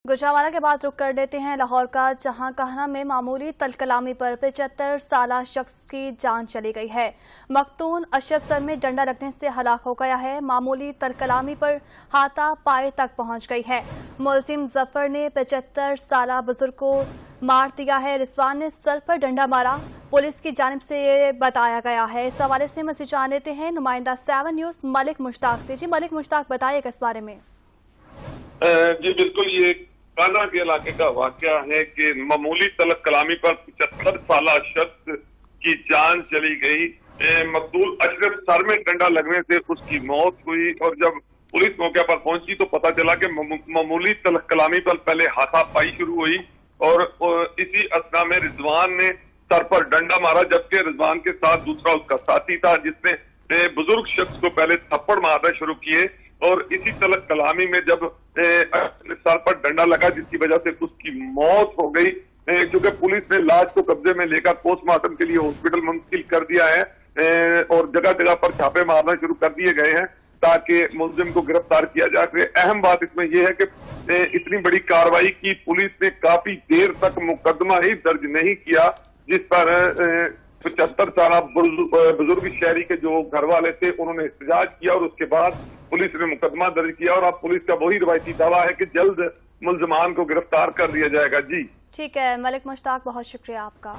गुजरांवाला के बाद रुक कर लेते हैं लाहौर का, जहां कहना में मामूली तलकलामी पर 75 साला शख्स की जान चली गई है। मखतून अशरफ सर में डंडा लगने से हलाक हो गया है। मामूली तलकलामी पर हाथा पाए तक पहुंच गई है। मुलजिम जफर ने 75 साला बुजुर्ग को मार दिया है। रिजवान ने सर पर डंडा मारा, पुलिस की जानिब से ये बताया गया है। इस हवाले से मज़ीद जान लेते हैं नुमाइंदा 7 न्यूज़ मलिक मुश्ताक से। जी मलिक मुश्ताक, बताइएगा इस बारे में। जी बिल्कुल, ये काना के इलाके का वाकया है कि मामूली तलब कलामी पर 75 साला शख्स की जान चली गई। मकतूल अशरफ सर में डंडा लगने से उसकी मौत हुई और जब पुलिस मौके पर पहुंची तो पता चला कि मामूली तलब कलामी पर पहले हाथापाई शुरू हुई और इसी असना में रिजवान ने सर पर डंडा मारा, जबकि रिजवान के साथ दूसरा उसका साथी था जिसने बुजुर्ग शख्स को पहले थप्पड़ मारना शुरू किए और इसी तलब कलामी में जब सर पर डंडा लगा जिसकी वजह से उसकी मौत हो गई। क्योंकि पुलिस ने लाश को कब्जे में लेकर पोस्टमार्टम के लिए हॉस्पिटल मुंतकिल कर दिया है और जगह जगह पर छापे मारना शुरू कर दिए गए हैं ताकि मुलजिम को गिरफ्तार किया जा सके। अहम बात इसमें यह है कि इतनी बड़ी कार्रवाई की पुलिस ने काफी देर तक मुकदमा ही दर्ज नहीं किया, जिस पर 75 साला बुजुर्ग शहरी के जो घर वाले थे उन्होंने एहतजाज किया और उसके बाद पुलिस ने मुकदमा दर्ज किया और अब पुलिस का वही रवायती दावा है कि जल्द मुलजमान को गिरफ्तार कर दिया जाएगा। जी ठीक है मलिक मुश्ताक, बहुत शुक्रिया आपका।